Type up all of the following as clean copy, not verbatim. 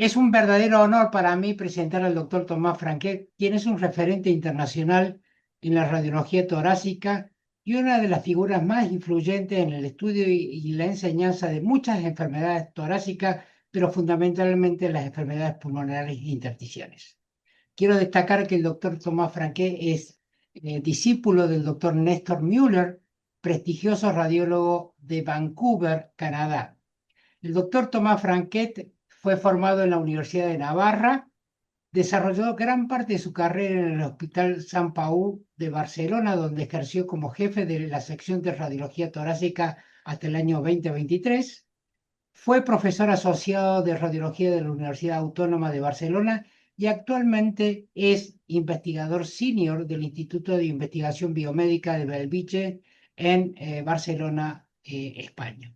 Es un verdadero honor para mí presentar al doctor Tomás Franquet, quien es un referente internacional en la radiología torácica y una de las figuras más influyentes en el estudio y la enseñanza de muchas enfermedades torácicas, pero fundamentalmente las enfermedades pulmonares intersticiales. Quiero destacar que el doctor Tomás Franquet es discípulo del doctor Néstor Müller, prestigioso radiólogo de Vancouver, Canadá. El doctor Tomás Franquet fue formado en la Universidad de Navarra, desarrolló gran parte de su carrera en el Hospital Sant Pau de Barcelona, donde ejerció como jefe de la sección de radiología torácica hasta el año 2023. Fue profesor asociado de radiología de la Universidad Autónoma de Barcelona y actualmente es investigador senior del Instituto de Investigación Biomédica de Bellvitge en Barcelona, España.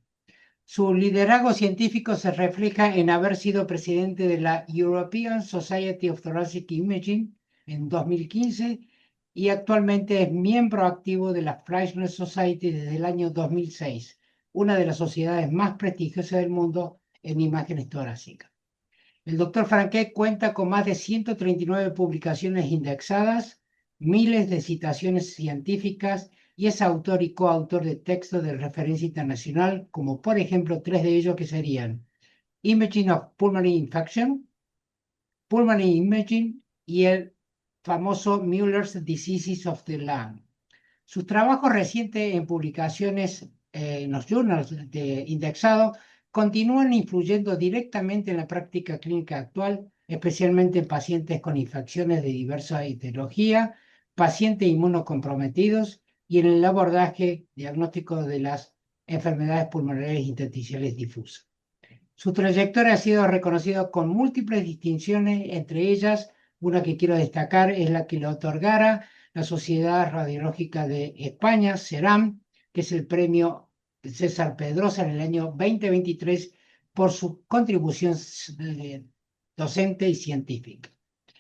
Su liderazgo científico se refleja en haber sido presidente de la European Society of Thoracic Imaging en 2015 y actualmente es miembro activo de la Fleischmann Society desde el año 2006, una de las sociedades más prestigiosas del mundo en imágenes torácicas. El doctor Franquet cuenta con más de 139 publicaciones indexadas, miles de citaciones científicas y es autor y coautor de textos de referencia internacional, como por ejemplo tres de ellos que serían Imaging of Pulmonary Infection, Pulmonary Imaging y el famoso Muller's Diseases of the Lung. Sus trabajos recientes en publicaciones en los journals de indexado continúan influyendo directamente en la práctica clínica actual, especialmente en pacientes con infecciones de diversa etiología, pacientes inmunocomprometidos y en el abordaje diagnóstico de las enfermedades pulmonares intersticiales difusas. Su trayectoria ha sido reconocida con múltiples distinciones, entre ellas una que quiero destacar es la que le otorgara la Sociedad Radiológica de España, SERAM, que es el premio César Pedrosa en el año 2023 por su contribución docente y científica.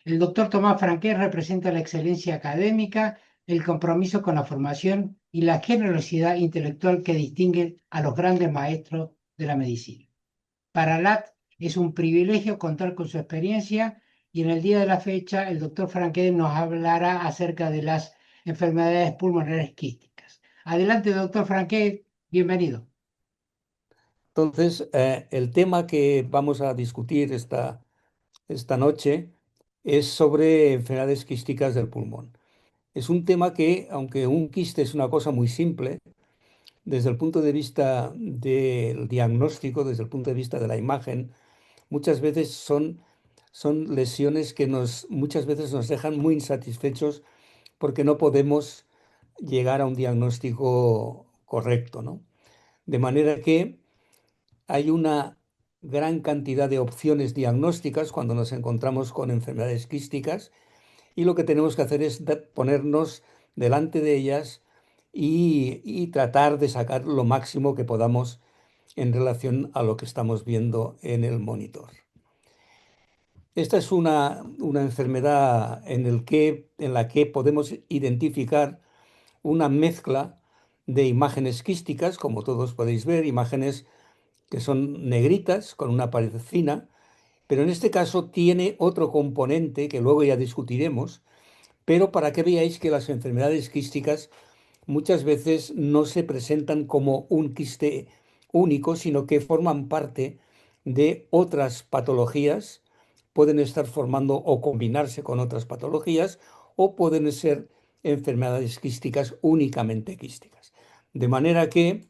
El doctor Tomás Franquet representa la excelencia académica, el compromiso con la formación y la generosidad intelectual que distingue a los grandes maestros de la medicina. Para LAT es un privilegio contar con su experiencia y en el día de la fecha el doctor Franquet nos hablará acerca de las enfermedades pulmonares quísticas. Adelante, doctor Franquet, bienvenido. Entonces, el tema que vamos a discutir esta noche es sobre enfermedades quísticas del pulmón. Es un tema que, aunque un quiste es una cosa muy simple, desde el punto de vista del diagnóstico, desde el punto de vista de la imagen, muchas veces son lesiones que muchas veces nos dejan muy insatisfechos porque no podemos llegar a un diagnóstico correcto, ¿no? De manera que hay una gran cantidad de opciones diagnósticas cuando nos encontramos con enfermedades quísticas y lo que tenemos que hacer es ponernos delante de ellas y tratar de sacar lo máximo que podamos en relación a lo que estamos viendo en el monitor. Esta es una enfermedad en la que podemos identificar una mezcla de imágenes quísticas, como todos podéis ver, imágenes que son negritas con una pared fina, pero en este caso tiene otro componente que luego ya discutiremos, pero para que veáis que las enfermedades quísticas muchas veces no se presentan como un quiste único, sino que forman parte de otras patologías, pueden estar formando o combinarse con otras patologías, o pueden ser enfermedades quísticas únicamente quísticas. De manera que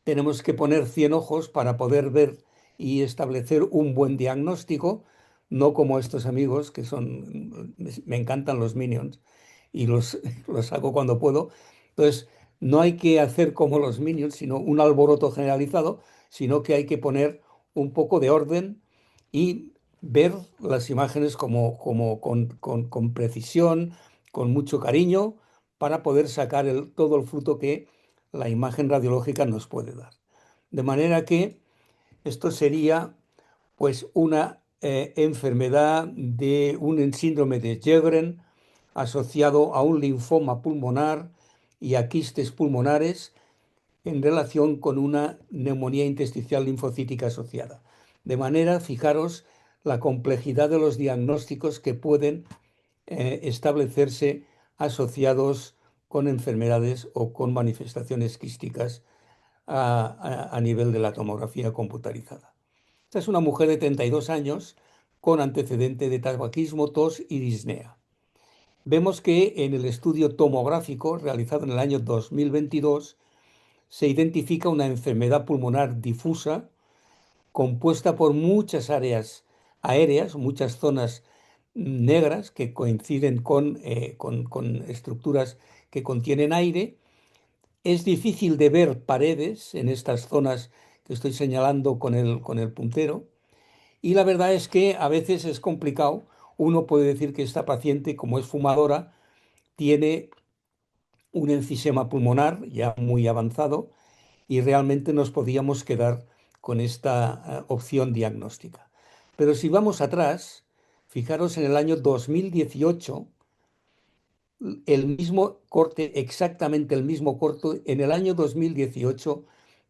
tenemos que poner 100 ojos para poder ver y establecer un buen diagnóstico, no como estos amigos que me encantan los Minions y los hago cuando puedo. Entonces, no hay que hacer como los Minions, sino un alboroto generalizado, sino que hay que poner un poco de orden y ver las imágenes con precisión, con mucho cariño, para poder sacar todo el fruto que la imagen radiológica nos puede dar. De manera que esto sería pues una enfermedad de un síndrome de Sjögren asociado a un linfoma pulmonar y a quistes pulmonares en relación con una neumonía intersticial linfocítica asociada. De manera, fijaros, la complejidad de los diagnósticos que pueden establecerse asociados con enfermedades o con manifestaciones quísticas a nivel de la tomografía computarizada. Esta es una mujer de 32 años con antecedente de tabaquismo, tos y disnea. Vemos que en el estudio tomográfico realizado en el año 2022 se identifica una enfermedad pulmonar difusa compuesta por muchas áreas aéreas, muchas zonas negras que coinciden con estructuras que contienen aire. Es difícil de ver paredes en estas zonas que estoy señalando con el puntero. Y la verdad es que a veces es complicado. Uno puede decir que esta paciente, como es fumadora, tiene un enfisema pulmonar ya muy avanzado y realmente nos podíamos quedar con esta opción diagnóstica. Pero si vamos atrás, fijaros en el año 2018, el mismo corte, exactamente el mismo corte, en el año 2018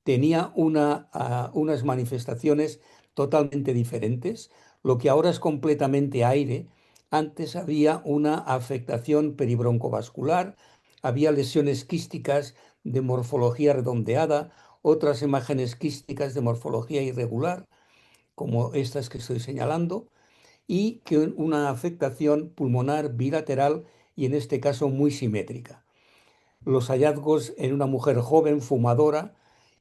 tenía unas manifestaciones totalmente diferentes. Lo que ahora es completamente aire, antes había una afectación peribroncovascular, había lesiones quísticas de morfología redondeada, otras imágenes quísticas de morfología irregular, como estas que estoy señalando, y que una afectación pulmonar bilateral y en este caso muy simétrica. Los hallazgos en una mujer joven fumadora,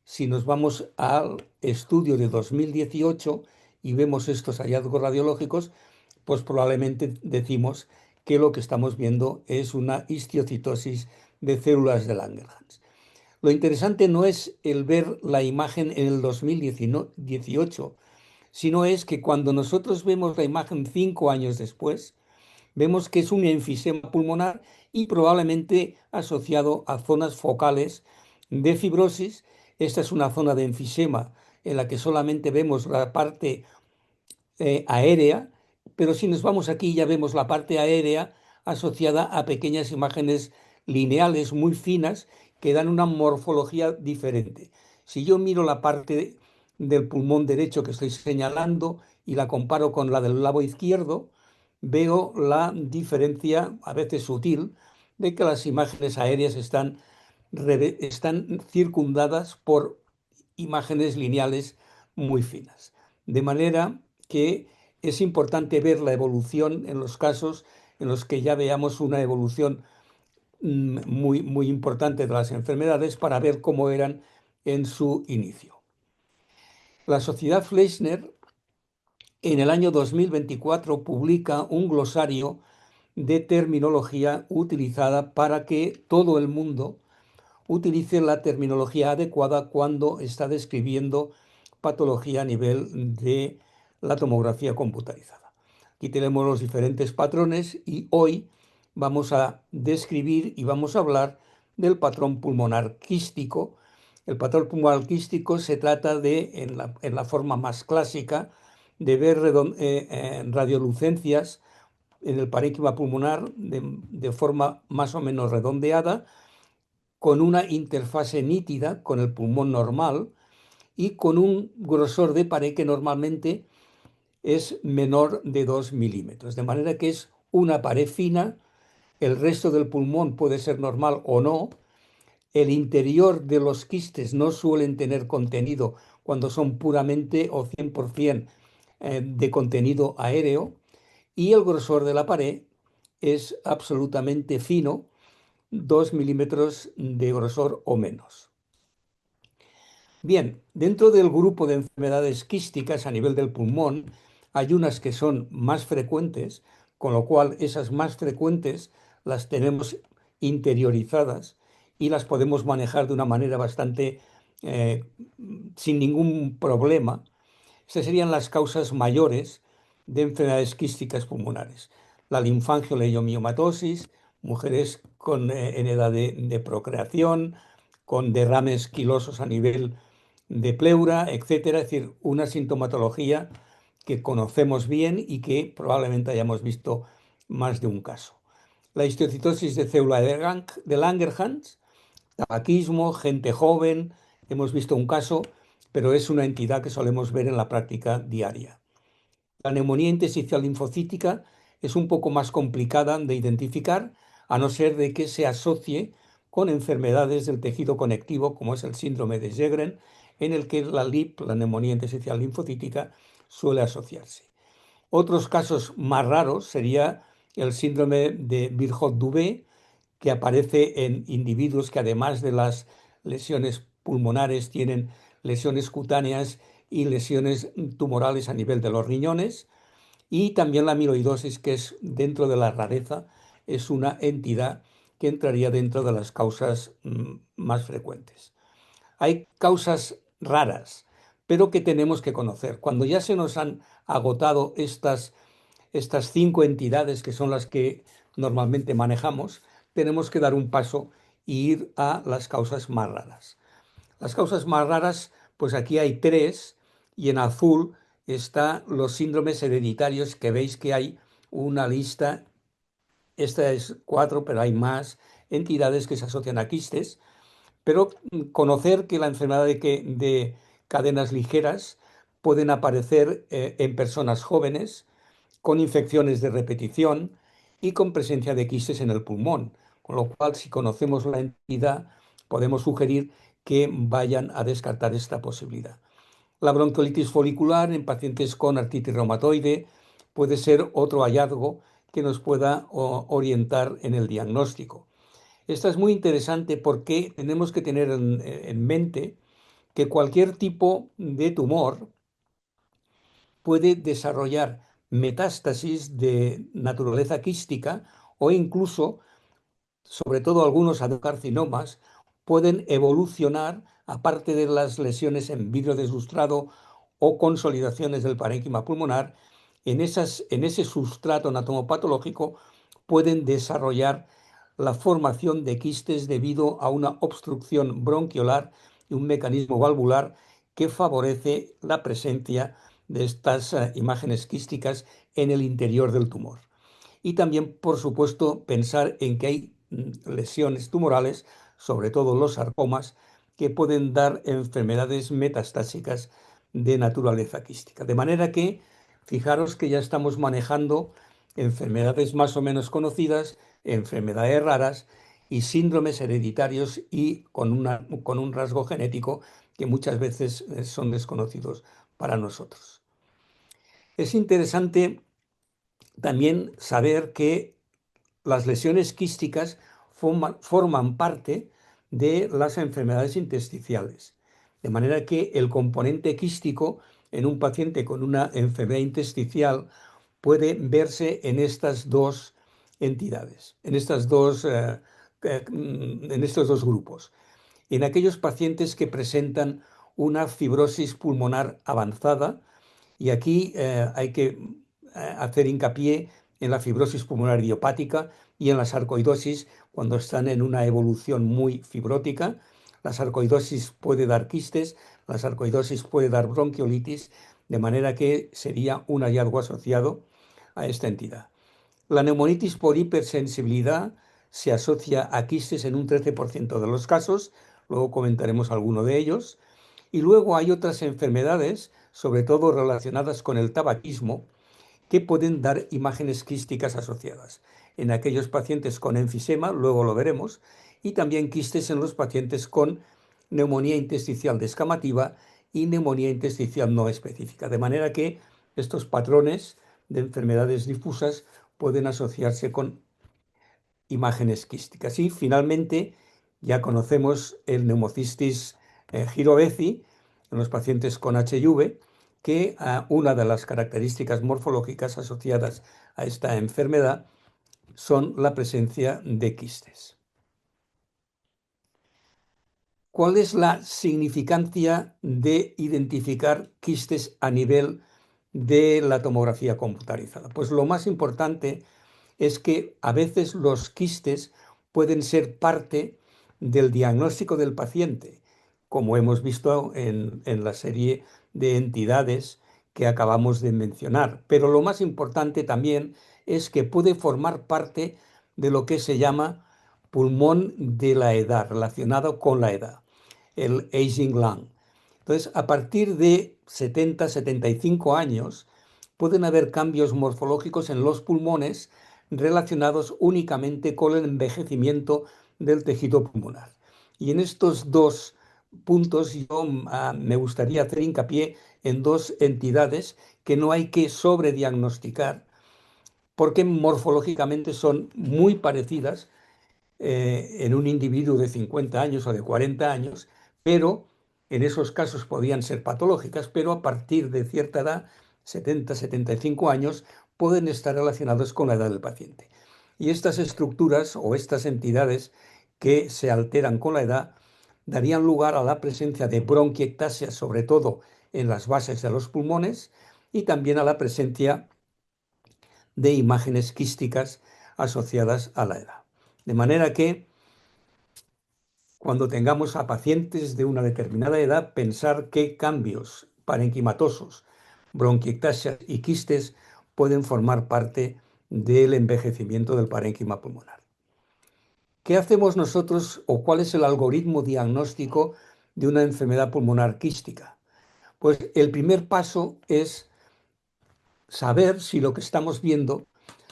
si nos vamos al estudio de 2018 y vemos estos hallazgos radiológicos, pues probablemente decimos que lo que estamos viendo es una histiocitosis de células de Langerhans. Lo interesante no es el ver la imagen en el 2018, sino es que cuando nosotros vemos la imagen 5 años después, vemos que es un enfisema pulmonar y probablemente asociado a zonas focales de fibrosis. Esta es una zona de enfisema en la que solamente vemos la parte aérea, pero si nos vamos aquí ya vemos la parte aérea asociada a pequeñas imágenes lineales muy finas que dan una morfología diferente. Si yo miro la parte del pulmón derecho que estoy señalando y la comparo con la del lado izquierdo, veo la diferencia, a veces sutil, de que las imágenes aéreas están circundadas por imágenes lineales muy finas. De manera que es importante ver la evolución en los casos en los que ya veamos una evolución muy, muy importante de las enfermedades para ver cómo eran en su inicio. La Sociedad Fleischner en el año 2024 publica un glosario de terminología utilizada para que todo el mundo utilice la terminología adecuada cuando está describiendo patología a nivel de la tomografía computarizada. Aquí tenemos los diferentes patrones y hoy vamos a describir y vamos a hablar del patrón pulmonar quístico. El patrón pulmonar quístico se trata de, en la forma más clásica, de ver radiolucencias en el parénquima pulmonar de forma más o menos redondeada, con una interfase nítida con el pulmón normal y con un grosor de pared que normalmente es menor de 2 milímetros. De manera que es una pared fina, el resto del pulmón puede ser normal o no. El interior de los quistes no suelen tener contenido cuando son puramente o 100% de contenido aéreo, y el grosor de la pared es absolutamente fino, 2 milímetros de grosor o menos. Bien, dentro del grupo de enfermedades quísticas a nivel del pulmón, hay unas que son más frecuentes, con lo cual esas más frecuentes las tenemos interiorizadas y las podemos manejar de una manera bastante eh, sin ningún problema. Estas serían las causas mayores de enfermedades quísticas pulmonares. La linfangioleyomyomatosis, mujeres en edad de procreación, con derrames quilosos a nivel de pleura, etcétera. Es decir, una sintomatología que conocemos bien y que probablemente hayamos visto más de un caso. La histiocytosis de célula de Langerhans, tabaquismo, gente joven. Hemos visto un caso pero es una entidad que solemos ver en la práctica diaria. La neumonía intersticial linfocítica es un poco más complicada de identificar, a no ser de que se asocie con enfermedades del tejido conectivo, como es el síndrome de Sjögren, en el que la LIP, la neumonía intersticial linfocítica, suele asociarse. Otros casos más raros sería el síndrome de Birt-Hot-Dubé, que aparece en individuos que además de las lesiones pulmonares tienen lesiones cutáneas y lesiones tumorales a nivel de los riñones, y también la amiloidosis, que es dentro de la rareza, es una entidad que entraría dentro de las causas más frecuentes. Hay causas raras, pero que tenemos que conocer. Cuando ya se nos han agotado estas 5 entidades que son las que normalmente manejamos, tenemos que dar un paso e ir a las causas más raras. Las causas más raras, pues aquí hay 3 y en azul están los síndromes hereditarios, que veis que hay una lista. Esta es 4, pero hay más entidades que se asocian a quistes. Pero conocer que la enfermedad de cadenas ligeras pueden aparecer en personas jóvenes, con infecciones de repetición y con presencia de quistes en el pulmón. Con lo cual, si conocemos la entidad, podemos sugerir que vayan a descartar esta posibilidad. La bronquiolitis folicular en pacientes con artritis reumatoide puede ser otro hallazgo que nos pueda orientar en el diagnóstico. Esta es muy interesante porque tenemos que tener en mente que cualquier tipo de tumor puede desarrollar metástasis de naturaleza quística o incluso, sobre todo algunos adenocarcinomas, pueden evolucionar, aparte de las lesiones en vidrio deslumbrado o consolidaciones del parénquima pulmonar, en ese sustrato anatomopatológico pueden desarrollar la formación de quistes debido a una obstrucción bronquiolar y un mecanismo valvular que favorece la presencia de estas imágenes quísticas en el interior del tumor. Y también, por supuesto, pensar en que hay lesiones tumorales, sobre todo los sarcomas, que pueden dar enfermedades metastásicas de naturaleza quística. De manera que, fijaros que ya estamos manejando enfermedades más o menos conocidas, enfermedades raras y síndromes hereditarios y con un rasgo genético que muchas veces son desconocidos para nosotros. Es interesante también saber que las lesiones quísticas forman parte de las enfermedades intersticiales. De manera que el componente quístico en un paciente con una enfermedad intersticial puede verse en estas dos entidades, en estos dos grupos. En aquellos pacientes que presentan una fibrosis pulmonar avanzada, y aquí hay que hacer hincapié en la fibrosis pulmonar idiopática y en la sarcoidosis cuando están en una evolución muy fibrótica. La sarcoidosis puede dar quistes, la sarcoidosis puede dar bronquiolitis, de manera que sería un hallazgo asociado a esta entidad. La neumonitis por hipersensibilidad se asocia a quistes en un 13% de los casos, luego comentaremos alguno de ellos. Y luego hay otras enfermedades, sobre todo relacionadas con el tabaquismo, que pueden dar imágenes quísticas asociadas en aquellos pacientes con enfisema, luego lo veremos, y también quistes en los pacientes con neumonía intersticial descamativa y neumonía intersticial no específica. De manera que estos patrones de enfermedades difusas pueden asociarse con imágenes quísticas. Y finalmente ya conocemos el neumocistis giroveci en los pacientes con HIV, que una de las características morfológicas asociadas a esta enfermedad son la presencia de quistes. ¿Cuál es la significancia de identificar quistes a nivel de la tomografía computarizada? Pues lo más importante es que a veces los quistes pueden ser parte del diagnóstico del paciente, como hemos visto en la serie de entidades que acabamos de mencionar. Pero lo más importante también es que puede formar parte de lo que se llama pulmón de la edad, relacionado con la edad, el aging lung. Entonces, a partir de 70, 75 años, pueden haber cambios morfológicos en los pulmones relacionados únicamente con el envejecimiento del tejido pulmonar. Y en estos dos puntos yo me gustaría hacer hincapié en dos entidades que no hay que sobrediagnosticar porque morfológicamente son muy parecidas en un individuo de 50 años o de 40 años, pero en esos casos podían ser patológicas, pero a partir de cierta edad, 70, 75 años, pueden estar relacionados con la edad del paciente. Y estas estructuras o estas entidades que se alteran con la edad darían lugar a la presencia de bronquiectasia, sobre todo en las bases de los pulmones, y también a la presencia de imágenes quísticas asociadas a la edad. De manera que cuando tengamos a pacientes de una determinada edad, pensar qué cambios parenquimatosos, bronquiectasias y quistes pueden formar parte del envejecimiento del parénquima pulmonar. ¿Qué hacemos nosotros o cuál es el algoritmo diagnóstico de una enfermedad pulmonar quística? Pues el primer paso es saber si lo que estamos viendo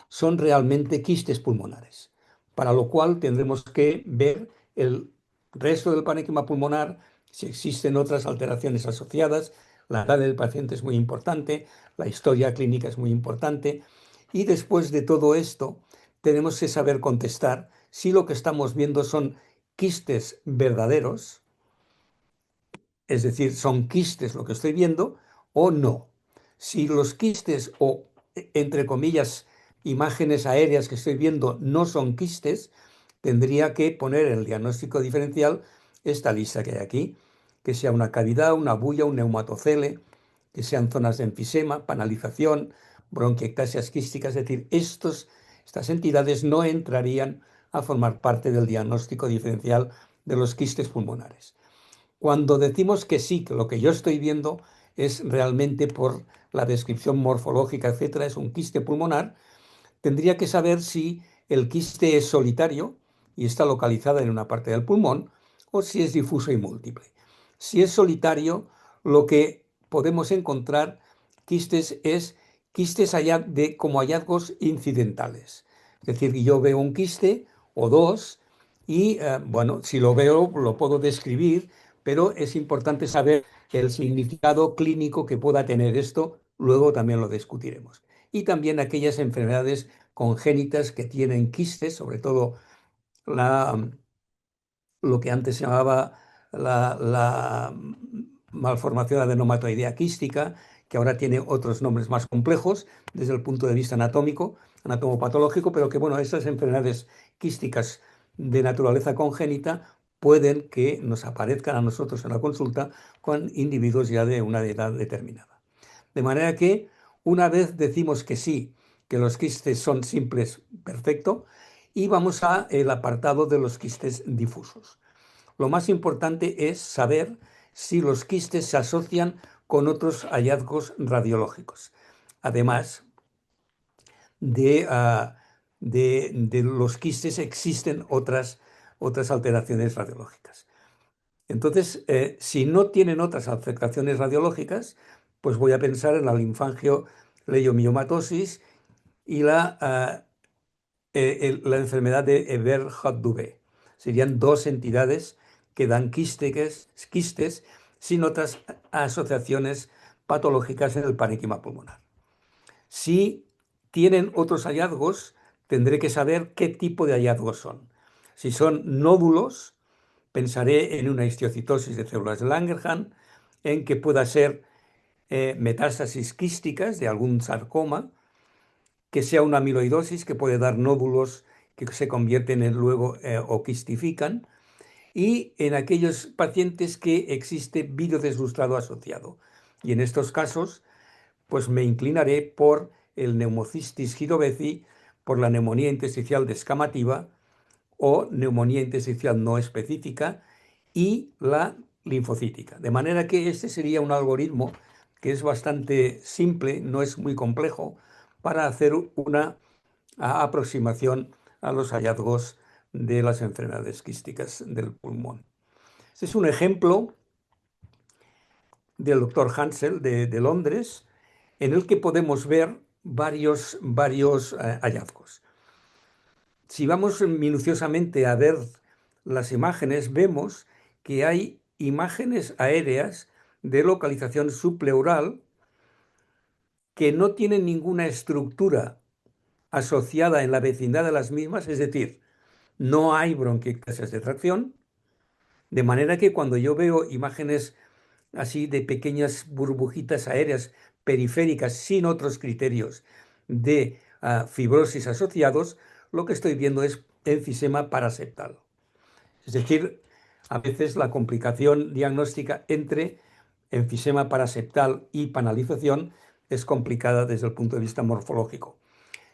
son realmente quistes pulmonares, para lo cual tendremos que ver el resto del parénquima pulmonar, si existen otras alteraciones asociadas, la edad del paciente es muy importante, la historia clínica es muy importante, y después de todo esto tenemos que saber contestar si lo que estamos viendo son quistes verdaderos, es decir, son quistes lo que estoy viendo o no. Si los quistes o, entre comillas, imágenes aéreas que estoy viendo no son quistes, tendría que poner en el diagnóstico diferencial esta lista que hay aquí, que sea una cavidad, una bulla, un neumatocele, que sean zonas de enfisema, panalización, bronquiectasias quísticas, es decir, estas entidades no entrarían a formar parte del diagnóstico diferencial de los quistes pulmonares. Cuando decimos que sí, que lo que yo estoy viendo es realmente por la descripción morfológica, etcétera, es un quiste pulmonar, tendría que saber si el quiste es solitario y está localizada en una parte del pulmón o si es difuso y múltiple. Si es solitario, lo que podemos encontrar quistes es quistes como hallazgos incidentales. Es decir, yo veo un quiste o dos y, bueno, si lo veo, lo puedo describir, pero es importante saber el significado clínico que pueda tener esto, luego también lo discutiremos. Y también aquellas enfermedades congénitas que tienen quistes, sobre todo la, lo que antes se llamaba la malformación adenomatoidea quística, que ahora tiene otros nombres más complejos desde el punto de vista anatómico, anatomopatológico, pero que, bueno, esas enfermedades quísticas de naturaleza congénita pueden que nos aparezcan a nosotros en la consulta con individuos ya de una edad determinada. De manera que una vez decimos que sí, que los quistes son simples, perfecto, y vamos al apartado de los quistes difusos. Lo más importante es saber si los quistes se asocian con otros hallazgos radiológicos. Además de, de los quistes existen otras alteraciones radiológicas. Entonces, si no tienen otras afectaciones radiológicas, pues voy a pensar en la linfangio-leiomiomatosis y la enfermedad de Hébert-Hutdubé. Serían dos entidades que dan quistes sin otras asociaciones patológicas en el parénquima pulmonar. Si tienen otros hallazgos, tendré que saber qué tipo de hallazgos son. Si son nódulos, pensaré en una histiocytosis de células de Langerhans, en que pueda ser metástasis quísticas de algún sarcoma, que sea una amiloidosis que puede dar nódulos que se convierten en luego o quistifican, y en aquellos pacientes que existe virus deslustrado asociado. Y en estos casos, pues me inclinaré por el neumocistis giroveci, por la neumonía intersticial descamativa o neumonía intersticial no específica y la linfocítica. De manera que este sería un algoritmo que es bastante simple, no es muy complejo, para hacer una aproximación a los hallazgos de las enfermedades quísticas del pulmón. Este es un ejemplo del doctor Hansel de Londres, en el que podemos ver varios hallazgos. Si vamos minuciosamente a ver las imágenes, vemos que hay imágenes aéreas de localización subpleural que no tienen ninguna estructura asociada en la vecindad de las mismas, es decir, no hay bronquiectasias de tracción, de manera que cuando yo veo imágenes así de pequeñas burbujitas aéreas periféricas sin otros criterios de fibrosis asociados, lo que estoy viendo es enfisema paraseptal. Es decir, a veces la complicación diagnóstica entre enfisema paraseptal y panalización es complicada desde el punto de vista morfológico.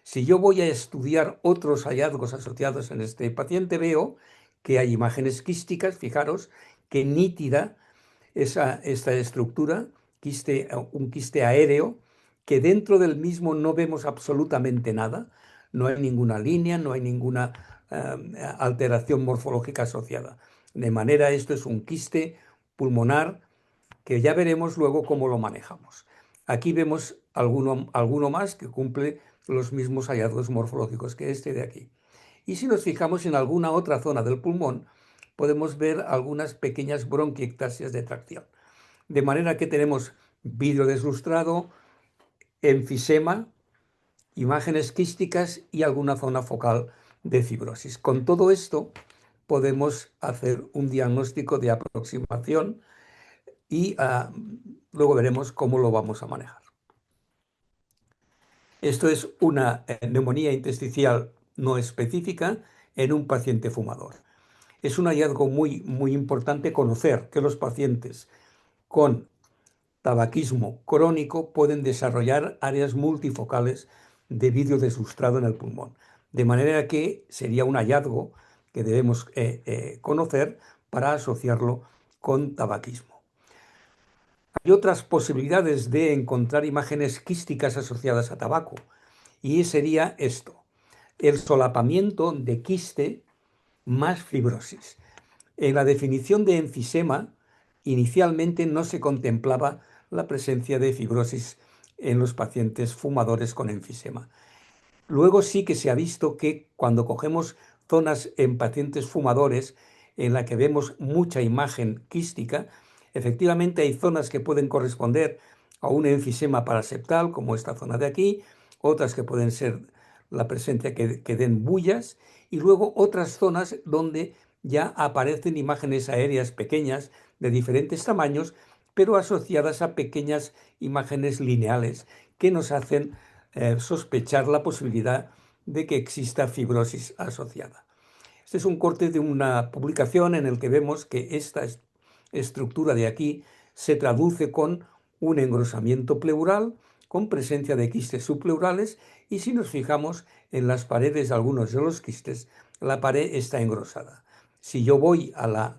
Si yo voy a estudiar otros hallazgos asociados en este paciente, veo que hay imágenes quísticas, fijaros, que nítida esta estructura, un quiste aéreo, que dentro del mismo no vemos absolutamente nada, no hay ninguna línea, no hay ninguna alteración morfológica asociada. De manera, esto es un quiste pulmonar que ya veremos luego cómo lo manejamos. Aquí vemos alguno más que cumple los mismos hallazgos morfológicos que este de aquí. Y si nos fijamos en alguna otra zona del pulmón, podemos ver algunas pequeñas bronquiectasias de tracción. De manera que tenemos vidrio deslustrado, enfisema, imágenes quísticas y alguna zona focal de fibrosis. Con todo esto podemos hacer un diagnóstico de aproximación y luego veremos cómo lo vamos a manejar. Esto es una neumonía intersticial no específica en un paciente fumador. Es un hallazgo muy importante conocer que los pacientes con tabaquismo crónico pueden desarrollar áreas multifocales de vidrio desluztrado en el pulmón. De manera que sería un hallazgo que debemos conocer para asociarlo con tabaquismo. Hay otras posibilidades de encontrar imágenes quísticas asociadas a tabaco, y sería esto, el solapamiento de quiste más fibrosis. En la definición de enfisema, inicialmente no se contemplaba la presencia de fibrosis en los pacientes fumadores con enfisema. Luego sí que se ha visto que cuando cogemos zonas en pacientes fumadores en la que vemos mucha imagen quística, efectivamente hay zonas que pueden corresponder a un enfisema paraseptal, como esta zona de aquí, otras que pueden ser la presencia que den bullas, y luego otras zonas donde ya aparecen imágenes aéreas pequeñas de diferentes tamaños, pero asociadas a pequeñas imágenes lineales que nos hacen sospechar la posibilidad de que exista fibrosis asociada. Este es un corte de una publicación en el que vemos que esta estructura de aquí se traduce con un engrosamiento pleural, con presencia de quistes subpleurales, y si nos fijamos en las paredes de algunos de los quistes, la pared está engrosada. Si yo voy a la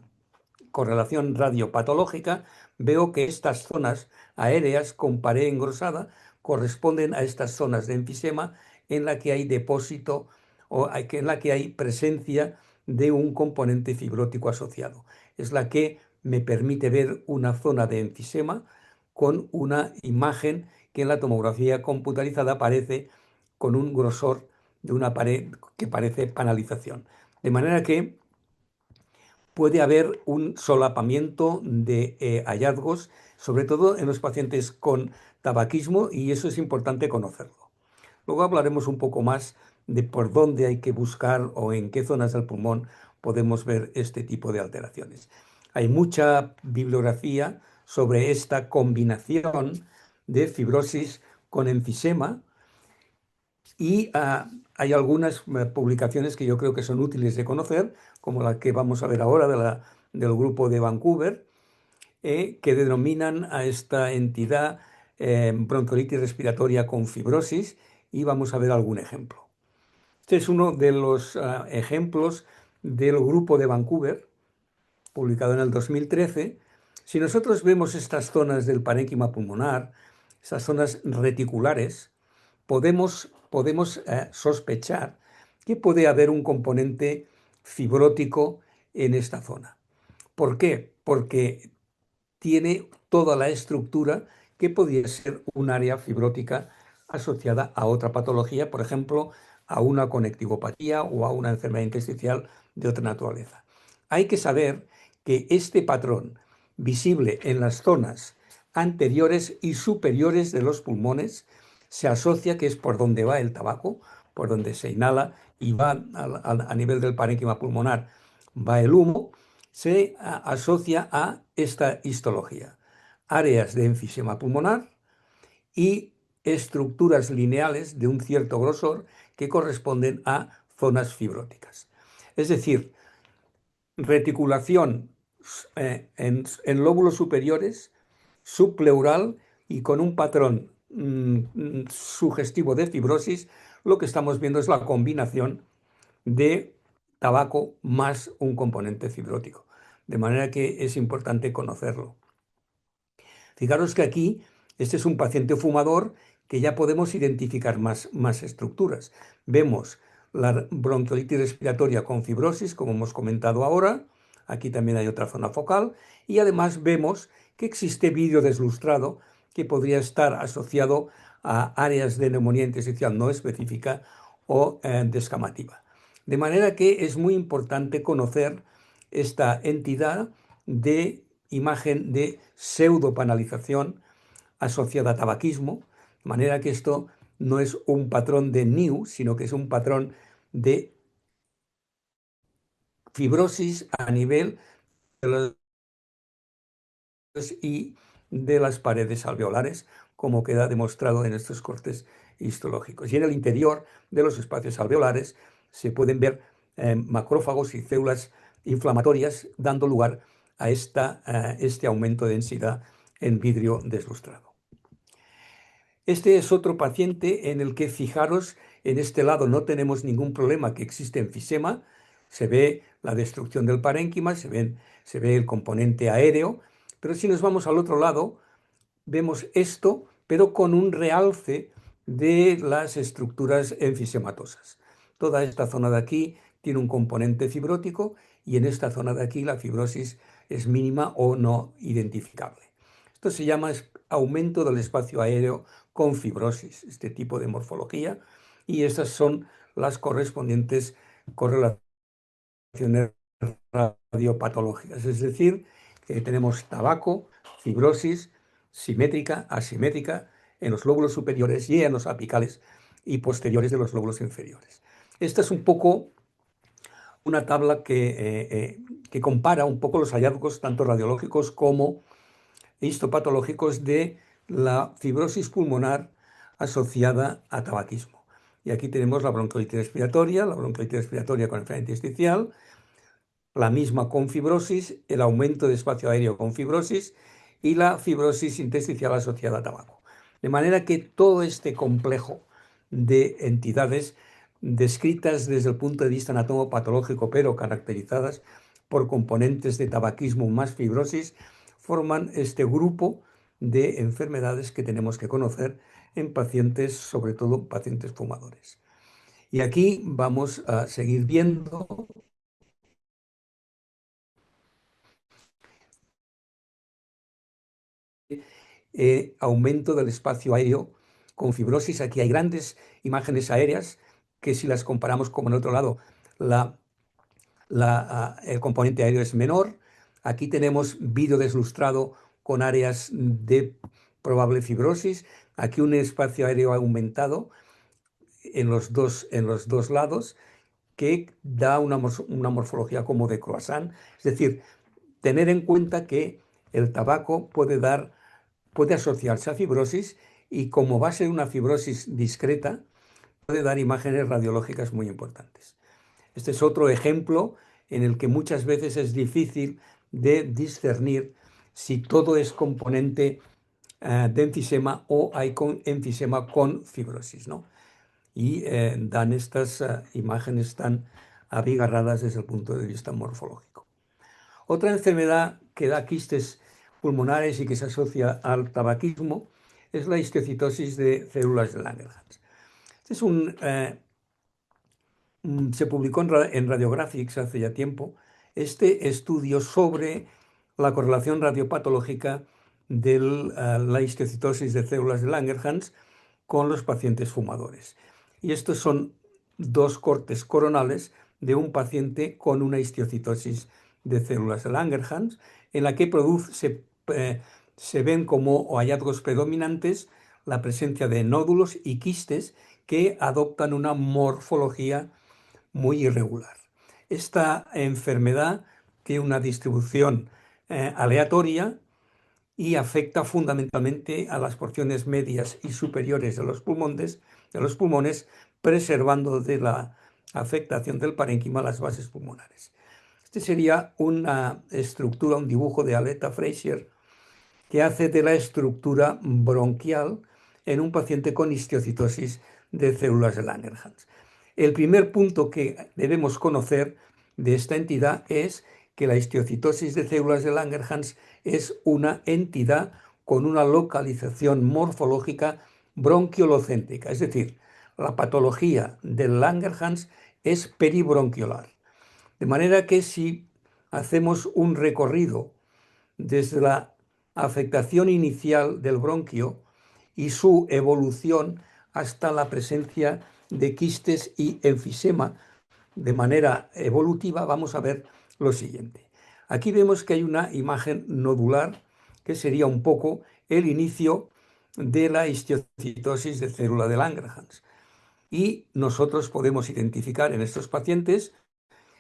correlación radiopatológica, veo que estas zonas aéreas con pared engrosada corresponden a estas zonas de enfisema en la que hay depósito o en la que hay presencia de un componente fibrótico asociado. Es la que me permite ver una zona de enfisema con una imagen que en la tomografía computarizada aparece con un grosor de una pared que parece panalización. De manera que puede haber un solapamiento de hallazgos, sobre todo en los pacientes con tabaquismo, y eso es importante conocerlo. Luego hablaremos un poco más de por dónde hay que buscar o en qué zonas del pulmón podemos ver este tipo de alteraciones. Hay mucha bibliografía sobre esta combinación de fibrosis con enfisema y hay algunas publicaciones que yo creo que son útiles de conocer, como la que vamos a ver ahora del grupo de Vancouver, que denominan a esta entidad bronquiolitis respiratoria con fibrosis, y vamos a ver algún ejemplo. Este es uno de los ejemplos del grupo de Vancouver, publicado en el 2013. Si nosotros vemos estas zonas del parénquima pulmonar, esas zonas reticulares, podemos sospechar que puede haber un componente fibrótico en esta zona. ¿Por qué? Porque tiene toda la estructura que podría ser un área fibrótica asociada a otra patología, por ejemplo, a una conectivopatía o a una enfermedad intersticial de otra naturaleza. Hay que saber que este patrón visible en las zonas anteriores y superiores de los pulmones se asocia, que es por donde va el tabaco, por donde se inhala y va a nivel del parénquima pulmonar, va el humo, se asocia a esta histología. Áreas de enfisema pulmonar y estructuras lineales de un cierto grosor que corresponden a zonas fibróticas. Es decir, reticulación en lóbulos superiores, subpleural y con un patrón sugestivo de fibrosis, lo que estamos viendo es la combinación de tabaco más un componente fibrótico. De manera que es importante conocerlo. Fijaros que aquí, este es un paciente fumador que ya podemos identificar más estructuras. Vemos la bronquiolitis respiratoria con fibrosis, como hemos comentado ahora. Aquí también hay otra zona focal. Y además vemos que existe vidrio deslustrado que podría estar asociado a áreas de neumonía intersticial no específica o descamativa. De manera que es muy importante conocer esta entidad de imagen de pseudopanalización asociada a tabaquismo, de manera que esto no es un patrón de NIU, sino que es un patrón de fibrosis a nivel de los y de las paredes alveolares, como queda demostrado en estos cortes histológicos. Y en el interior de los espacios alveolares se pueden ver macrófagos y células inflamatorias, dando lugar a este aumento de densidad en vidrio deslustrado. Este es otro paciente en el que, fijaros, en este lado no tenemos ningún problema, que existe enfisema, se ve la destrucción del parénquima, se ve el componente aéreo, pero si nos vamos al otro lado, vemos esto, pero con un realce de las estructuras enfisematosas. Toda esta zona de aquí tiene un componente fibrótico y en esta zona de aquí la fibrosis es mínima o no identificable. Esto se llama aumento del espacio aéreo con fibrosis, este tipo de morfología, y estas son las correspondientes correlaciones radiopatológicas, es decir, que tenemos tabaco, fibrosis simétrica, asimétrica en los lóbulos superiores y en los apicales y posteriores de los lóbulos inferiores. Esta es un poco una tabla que compara un poco los hallazgos tanto radiológicos como histopatológicos de la fibrosis pulmonar asociada a tabaquismo. Y aquí tenemos la bronquiolitis respiratoria con enfermedad intersticial, la misma con fibrosis, el aumento de espacio aéreo con fibrosis y la fibrosis intersticial asociada a tabaco. De manera que todo este complejo de entidades descritas desde el punto de vista anatomopatológico, pero caracterizadas por componentes de tabaquismo más fibrosis, forman este grupo de enfermedades que tenemos que conocer en pacientes, sobre todo pacientes fumadores. Y aquí vamos a seguir viendo aumento del espacio aéreo con fibrosis. Aquí hay grandes imágenes aéreas que, si las comparamos como en otro lado, el componente aéreo es menor. Aquí tenemos vidrio deslustrado con áreas de probable fibrosis. Aquí un espacio aéreo aumentado en los dos lados que da una morfología como de croissant. Es decir, tener en cuenta que el tabaco puede asociarse a fibrosis y, como va a ser una fibrosis discreta, puede dar imágenes radiológicas muy importantes. Este es otro ejemplo en el que muchas veces es difícil de discernir si todo es componente de enfisema o hay enfisema con fibrosis, ¿no? Y dan estas imágenes tan abigarradas desde el punto de vista morfológico. Otra enfermedad que da quistes pulmonares y que se asocia al tabaquismo es la histiocytosis de células de Langerhans. Este es se publicó en Radiographics hace ya tiempo este estudio sobre la correlación radiopatológica de la histiocytosis de células de Langerhans con los pacientes fumadores. Y estos son dos cortes coronales de un paciente con una histiocytosis de células de Langerhans, en la que se ven como hallazgos predominantes la presencia de nódulos y quistes que adoptan una morfología muy irregular. Esta enfermedad tiene una distribución aleatoria y afecta fundamentalmente a las porciones medias y superiores de los pulmones, preservando de la afectación del parénquima las bases pulmonares. Este sería una estructura, un dibujo de Aletta Frazier que hace de la estructura bronquial en un paciente con histiocytosis de células de Langerhans. El primer punto que debemos conocer de esta entidad es que la histiocytosis de células de Langerhans es una entidad con una localización morfológica bronquiolocéntrica, es decir, la patología del Langerhans es peribronquiolar. De manera que si hacemos un recorrido desde la afectación inicial del bronquio y su evolución hasta la presencia de quistes y enfisema de manera evolutiva, vamos a ver lo siguiente. Aquí vemos que hay una imagen nodular que sería un poco el inicio de la histiocytosis de célula de Langerhans. Y nosotros podemos identificar en estos pacientes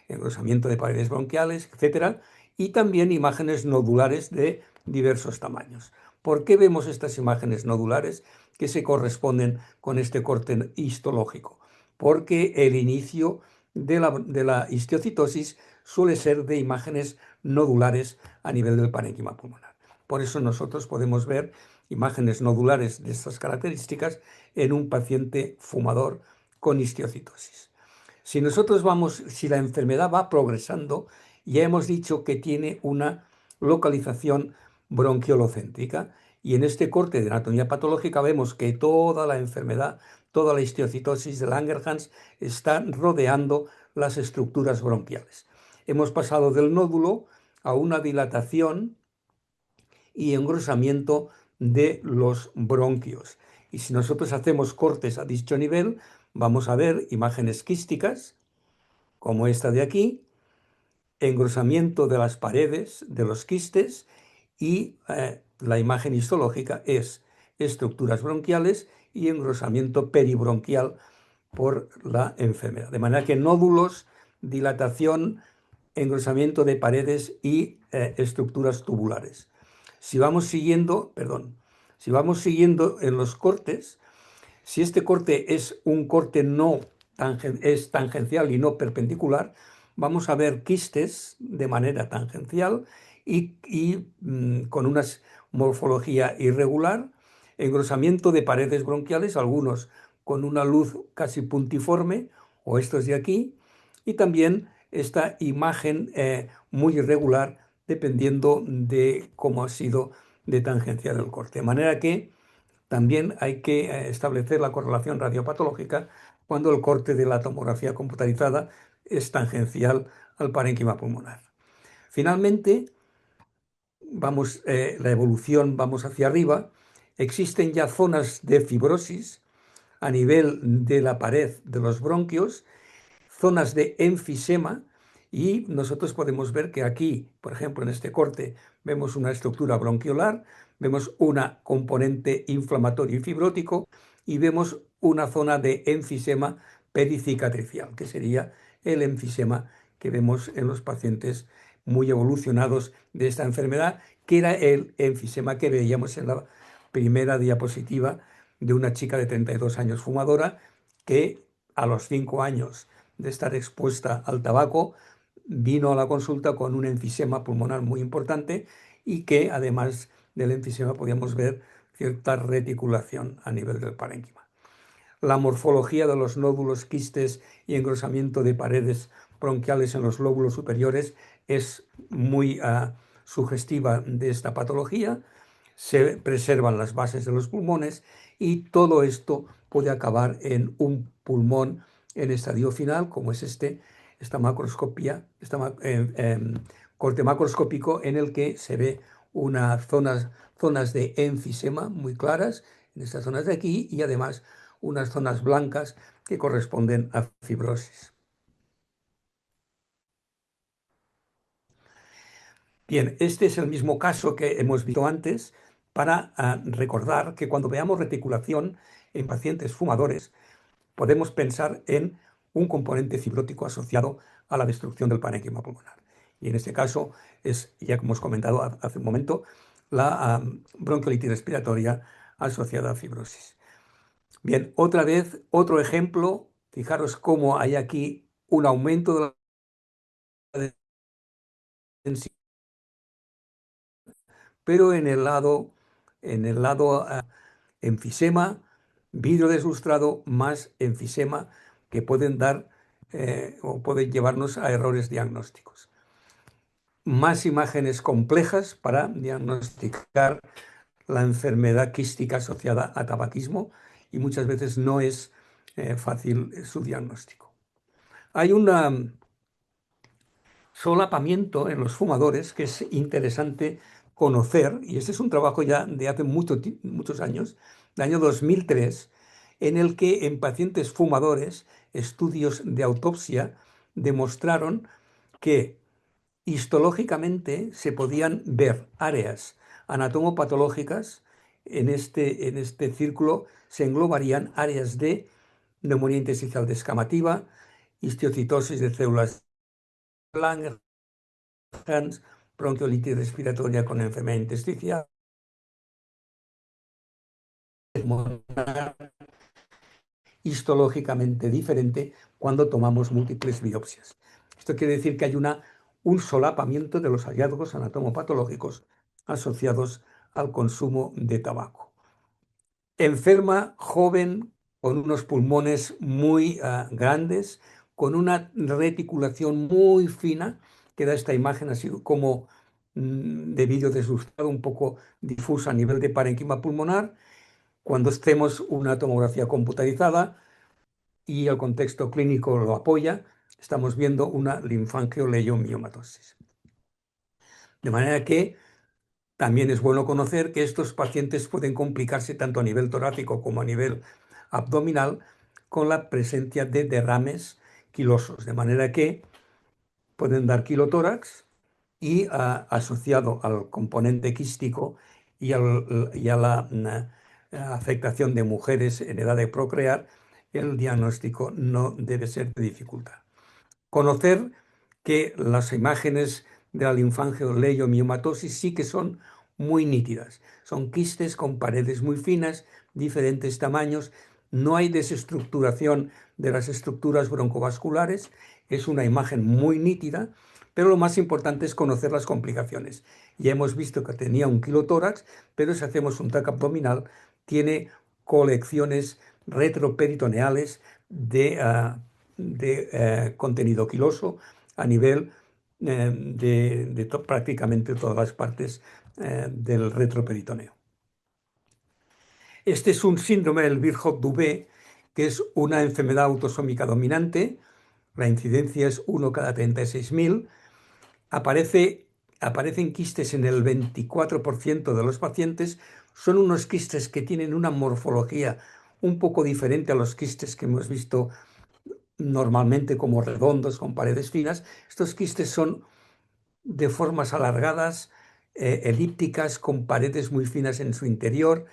engrosamiento de paredes bronquiales, etcétera, y también imágenes nodulares de diversos tamaños. ¿Por qué vemos estas imágenes nodulares que se corresponden con este corte histológico? Porque el inicio de la histiocytosis suele ser de imágenes nodulares a nivel del parénquima pulmonar. Por eso nosotros podemos ver imágenes nodulares de estas características en un paciente fumador con histiocytosis. Si la enfermedad va progresando, ya hemos dicho que tiene una localización bronquiolocéntrica y en este corte de anatomía patológica vemos que toda la enfermedad, toda la histiocytosis de Langerhans está rodeando las estructuras bronquiales. Hemos pasado del nódulo a una dilatación y engrosamiento de los bronquios. Y si nosotros hacemos cortes a dicho nivel, vamos a ver imágenes quísticas, como esta de aquí, engrosamiento de las paredes de los quistes y la imagen histológica es estructuras bronquiales y engrosamiento peribronquial por la enfermedad. De manera que nódulos, dilatación, engrosamiento de paredes y estructuras tubulares. Si vamos siguiendo, si vamos siguiendo en los cortes, si este corte es un corte es tangencial y no perpendicular, vamos a ver quistes de manera tangencial y con una morfología irregular, engrosamiento de paredes bronquiales, algunos con una luz casi puntiforme, o estos de aquí, y también esta imagen muy irregular dependiendo de cómo ha sido de tangencial el corte. De manera que también hay que establecer la correlación radiopatológica cuando el corte de la tomografía computarizada es tangencial al parénquima pulmonar. Finalmente, la evolución vamos hacia arriba. Existen ya zonas de fibrosis a nivel de la pared de los bronquios, zonas de enfisema, y nosotros podemos ver que aquí, por ejemplo, en este corte, vemos una estructura bronquiolar, vemos una componente inflamatorio y fibrótico y vemos una zona de enfisema pericicatricial, que sería el enfisema que vemos en los pacientes muy evolucionados de esta enfermedad, que era el enfisema que veíamos en la primera diapositiva de una chica de 32 años fumadora que a los 5 años de estar expuesta al tabaco vino a la consulta con un enfisema pulmonar muy importante y que además del enfisema podíamos ver cierta reticulación a nivel del parénquima. La morfología de los nódulos, quistes y engrosamiento de paredes bronquiales en los lóbulos superiores es muy sugestiva de esta patología. Se preservan las bases de los pulmones y todo esto puede acabar en un pulmón en estadio final, como es esta macroscopía, corte macroscópico en el que se ve unas zonas de enfisema muy claras en estas zonas de aquí y además unas zonas blancas que corresponden a fibrosis. Bien, este es el mismo caso que hemos visto antes para recordar que cuando veamos reticulación en pacientes fumadores, podemos pensar en un componente fibrótico asociado a la destrucción del parénquima pulmonar. Y en este caso es, ya como hemos comentado hace un momento, la bronquiolitis respiratoria asociada a fibrosis. Bien, otra vez, otro ejemplo, fijaros cómo hay aquí un aumento de la densidad, pero en el lado enfisema, vidrio deslumbrado más enfisema que pueden dar o pueden llevarnos a errores diagnósticos. Más imágenes complejas para diagnosticar la enfermedad quística asociada a tabaquismo y muchas veces no es fácil su diagnóstico. Hay un solapamiento en los fumadores que es interesante conocer, y este es un trabajo ya de hace muchos años, del año 2003, en el que en pacientes fumadores estudios de autopsia demostraron que histológicamente se podían ver áreas anatomopatológicas. En este círculo se englobarían áreas de neumonía intersticial descamativa, histiocitosis de células Langerhans, bronquiolitis respiratoria con enfermedad intersticial, histológicamente diferente cuando tomamos múltiples biopsias. Esto quiere decir que hay un solapamiento de los hallazgos anatomopatológicos asociados al consumo de tabaco. Enferma, joven, con unos pulmones muy grandes, con una reticulación muy fina, que da esta imagen así como de vídeo desluzado, un poco difusa a nivel de parénquima pulmonar. Cuando hacemos una tomografía computarizada y el contexto clínico lo apoya, estamos viendo una linfangioleucomiomatosis. De manera que también es bueno conocer que estos pacientes pueden complicarse tanto a nivel torácico como a nivel abdominal con la presencia de derrames quilosos, de manera que pueden dar quilotórax y asociado al componente quístico y a la afectación de mujeres en edad de procrear, el diagnóstico no debe ser de dificultad. Conocer que las imágenes de la linfangioleucomiomatosis sí que son muy nítidas. Son quistes con paredes muy finas, diferentes tamaños. No hay desestructuración de las estructuras broncovasculares. Es una imagen muy nítida, pero lo más importante es conocer las complicaciones. Ya hemos visto que tenía un quilotórax, pero si hacemos un TAC abdominal, tiene colecciones retroperitoneales de contenido quiloso a nivel de prácticamente todas las partes del retroperitoneo. Este es un síndrome del Virchow-Dubé, que es una enfermedad autosómica dominante. La incidencia es 1 cada 36.000. Aparecen quistes en el 24% de los pacientes. Son unos quistes que tienen una morfología un poco diferente a los quistes que hemos visto normalmente como redondos con paredes finas. Estos quistes son de formas alargadas, elípticas, con paredes muy finas en su interior.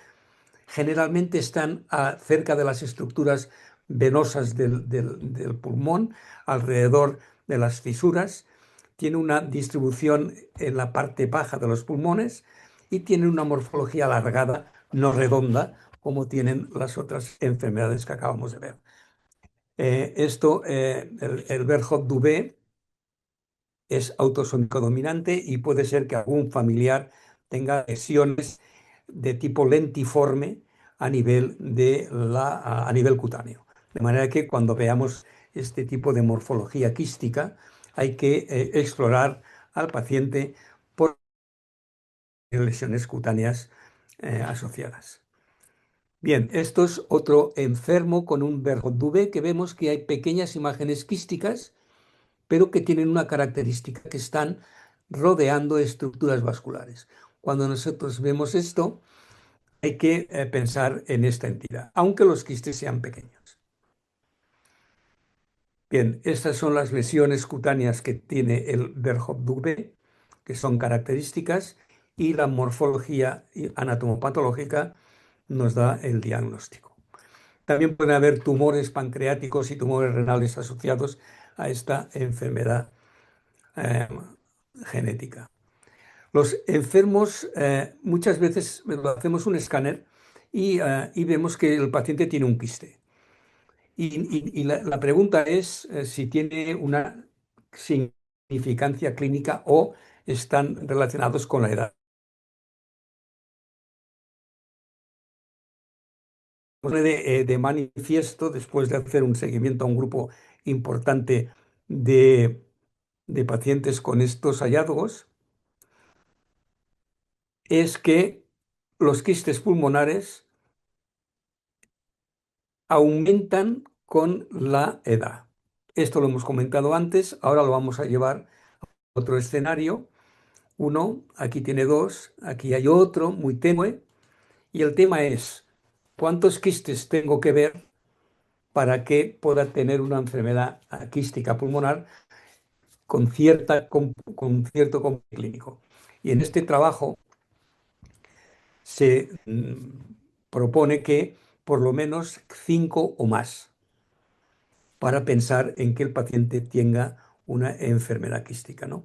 Generalmente están cerca de las estructuras venosas del pulmón, alrededor de las fisuras. Tiene una distribución en la parte baja de los pulmones y tiene una morfología alargada, no redonda, como tienen las otras enfermedades que acabamos de ver. El Virchow-Dubé es autosómico dominante y puede ser que algún familiar tenga lesiones de tipo lentiforme a nivel cutáneo. De manera que cuando veamos este tipo de morfología quística, hay que explorar al paciente por lesiones cutáneas asociadas. Bien, esto es otro enfermo con un Virchow-Dubé que vemos que hay pequeñas imágenes quísticas, pero que tienen una característica, que están rodeando estructuras vasculares. Cuando nosotros vemos esto, hay que pensar en esta entidad, aunque los quistes sean pequeños. Bien, estas son las lesiones cutáneas que tiene el Verhofstadt, que son características, y la morfología anatomopatológica nos da el diagnóstico. También pueden haber tumores pancreáticos y tumores renales asociados a esta enfermedad eh, genética. Los enfermos muchas veces hacemos un escáner y vemos que el paciente tiene un quiste. Y la pregunta es si tiene una significancia clínica o están relacionados con la edad. Pone de manifiesto, después de hacer un seguimiento a un grupo importante de, de pacientes con estos hallazgos, es que los quistes pulmonares aumentan con la edad. Esto lo hemos comentado antes, ahora lo vamos a llevar a otro escenario. Uno, aquí tiene dos, aquí hay otro muy tenue, y el tema es, ¿cuántos quistes tengo que ver para que pueda tener una enfermedad quística pulmonar con cierto componente clínico? Y en este trabajo se propone que por lo menos 5 o más para pensar en que el paciente tenga una enfermedad quística, ¿no?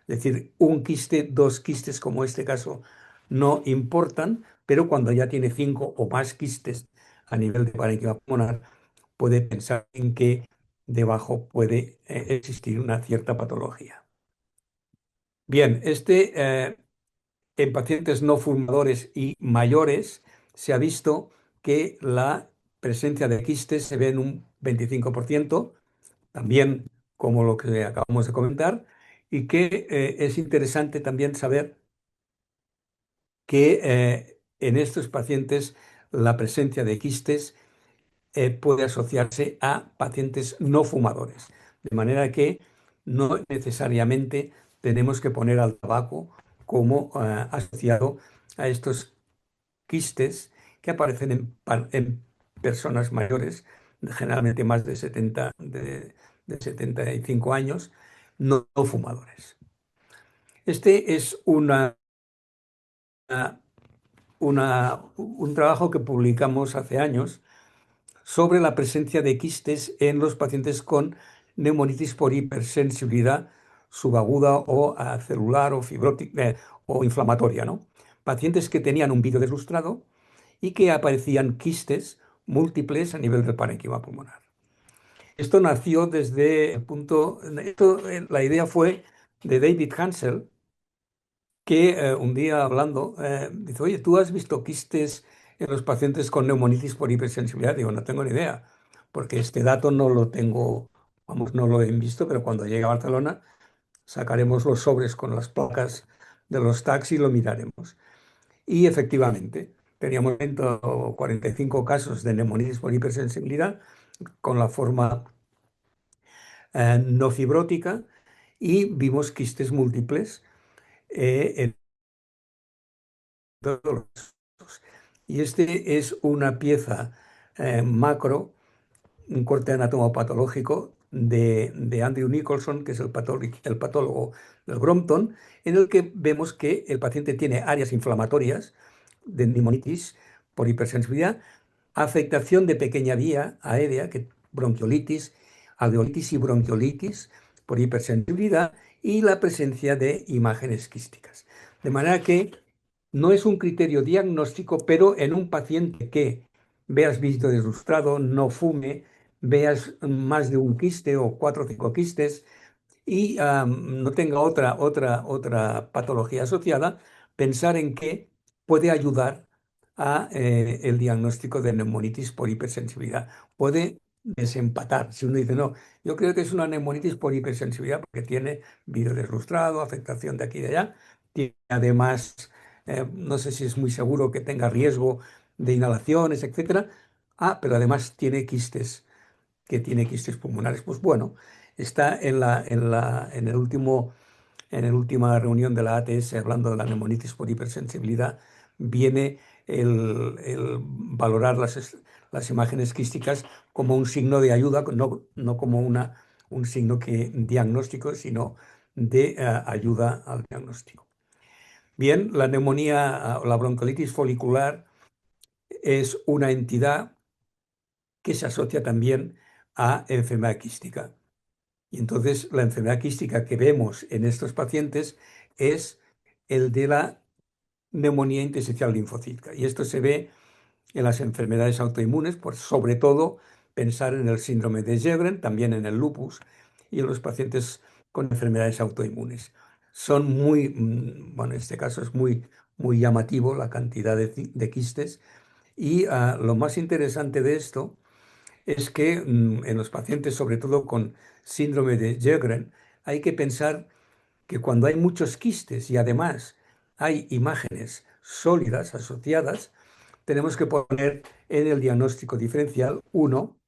Es decir, un quiste, dos quistes, como este caso, no importan, pero cuando ya tiene 5 o más quistes a nivel de parénquima pulmonar, puede pensar en que debajo puede existir una cierta patología. Bien, en pacientes no fumadores y mayores se ha visto que la presencia de quistes se ve en un 25%, también como lo que acabamos de comentar, y que es interesante también saber que en estos pacientes la presencia de quistes puede asociarse a pacientes no fumadores, de manera que no necesariamente tenemos que poner al tabaco como asociado a estos quistes que aparecen en personas mayores, generalmente más de 75 años, no fumadores. Este es un trabajo que publicamos hace años sobre la presencia de quistes en los pacientes con neumonitis por hipersensibilidad subaguda o celular o fibrótica o inflamatoria, ¿no? Pacientes que tenían un vídeo deslustrado y que aparecían quistes múltiples a nivel del parénquima pulmonar. Esto nació desde el punto, la idea fue de David Hansel, que un día hablando dice, oye, ¿tú has visto quistes en los pacientes con neumonitis por hipersensibilidad? Digo, no tengo ni idea, porque este dato no lo tengo, vamos, no lo he visto, pero cuando llegue a Barcelona sacaremos los sobres con las placas de los tags y lo miraremos. Y efectivamente, teníamos 145 casos de neumonitis por hipersensibilidad con la forma no fibrótica y vimos quistes múltiples en todos los casos. Y este es una pieza macro, un corte anatomopatológico de Andrew Nicholson, que es el patólogo del Brompton, en el que vemos que el paciente tiene áreas inflamatorias de neumonitis por hipersensibilidad, afectación de pequeña vía aérea, bronquiolitis, alveolitis y bronquiolitis por hipersensibilidad y la presencia de imágenes quísticas. De manera que no es un criterio diagnóstico, pero en un paciente que veas visto deslustrado, no fume, veas más de un quiste o 4 o 5 quistes y no tenga otra patología asociada, pensar en que puede ayudar a el diagnóstico de neumonitis por hipersensibilidad. Puede desempatar. Si uno dice, no, yo creo que es una neumonitis por hipersensibilidad porque tiene vidrio deslustrado, afectación de aquí y de allá, tiene además, no sé si es muy seguro que tenga riesgo de inhalaciones, etcétera. Pero además tiene quistes pulmonares. Pues bueno, está en el último en la última reunión de la ATS, hablando de la neumonitis por hipersensibilidad, viene el valorar las imágenes quísticas como un signo de ayuda, no como un signo diagnóstico, sino de ayuda al diagnóstico. Bien, la neumonía o la broncolitis folicular es una entidad que se asocia también a enfermedad quística. Y entonces la enfermedad quística que vemos en estos pacientes es el de la neumonía intersticial linfocítica. Y esto se ve en las enfermedades autoinmunes, pues sobre todo pensar en el síndrome de Sjögren, también en el lupus y en los pacientes con enfermedades autoinmunes. Son muy, bueno, en este caso es muy llamativo la cantidad de quistes y lo más interesante de esto es que en los pacientes, sobre todo con síndrome de Sjögren, hay que pensar que cuando hay muchos quistes y además hay imágenes sólidas asociadas, tenemos que poner en el diagnóstico diferencial, uno,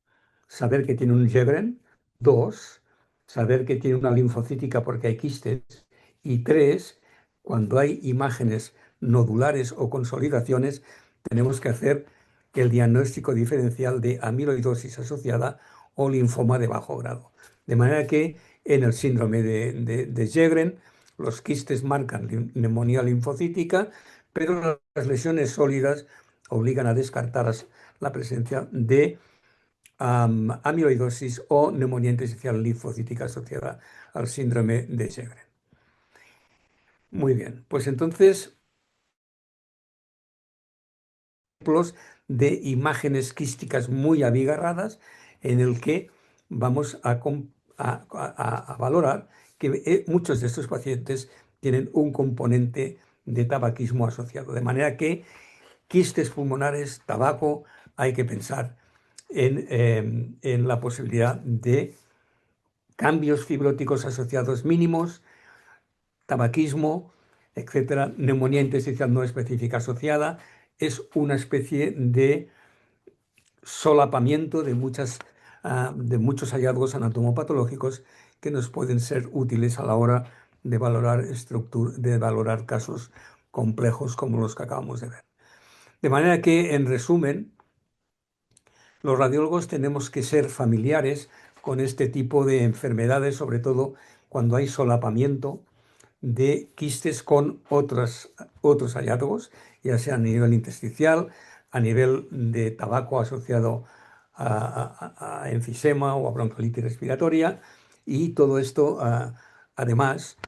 saber que tiene un Sjögren, dos, saber que tiene una linfocítica porque hay quistes, y tres, cuando hay imágenes nodulares o consolidaciones, tenemos que hacer el diagnóstico diferencial de amiloidosis asociada o linfoma de bajo grado. De manera que en el síndrome de Sjögren, los quistes marcan neumonía linfocítica, pero las lesiones sólidas obligan a descartar la presencia de amiloidosis o neumonía intersticial linfocítica asociada al síndrome de Sjögren. Muy bien, pues entonces, ejemplos de imágenes quísticas muy abigarradas en el que vamos a valorar que muchos de estos pacientes tienen un componente de tabaquismo asociado. De manera que quistes pulmonares, tabaco, hay que pensar en la posibilidad de cambios fibróticos asociados mínimos, tabaquismo, etcétera, neumonía intersticial no específica asociada, es una especie de solapamiento de muchos hallazgos anatomopatológicos que nos pueden ser útiles a la hora de valorar casos complejos como los que acabamos de ver. De manera que, en resumen, los radiólogos tenemos que ser familiares con este tipo de enfermedades, sobre todo cuando hay solapamiento de quistes con otros hallazgos, ya sea a nivel intersticial, a nivel de tabaco asociado a enfisema o a broncolitis respiratoria, y todo esto, además,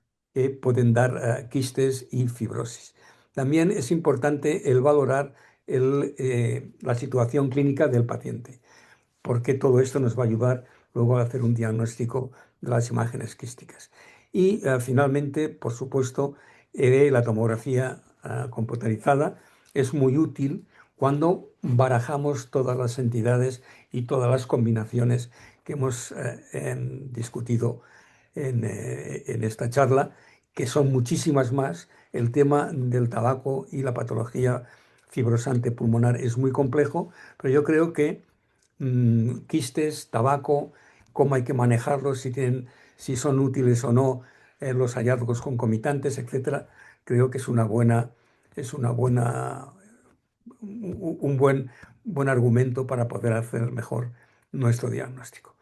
pueden dar quistes y fibrosis. También es importante el valorar la situación clínica del paciente, porque todo esto nos va a ayudar luego a hacer un diagnóstico de las imágenes quísticas. Y finalmente, por supuesto, la tomografía computarizada es muy útil cuando barajamos todas las entidades y todas las combinaciones que hemos discutido en esta charla, que son muchísimas más. El tema del tabaco y la patología fibrosante pulmonar es muy complejo, pero yo creo que quistes, tabaco, cómo hay que manejarlos, si son útiles o no los hallazgos concomitantes, etcétera. Creo que es un buen argumento para poder hacer mejor nuestro diagnóstico.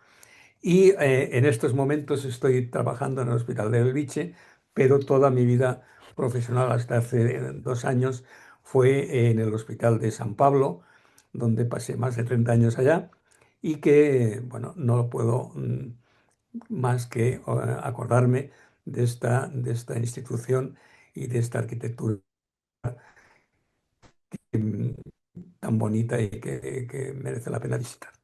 Y en estos momentos estoy trabajando en el Hospital de Belviche, pero toda mi vida profesional hasta hace 2 años fue en el Hospital de San Pablo, donde pasé más de 30 años allá y que, bueno, no puedo más que acordarme de esta institución y de esta arquitectura mm, tan bonita y que merece la pena visitar.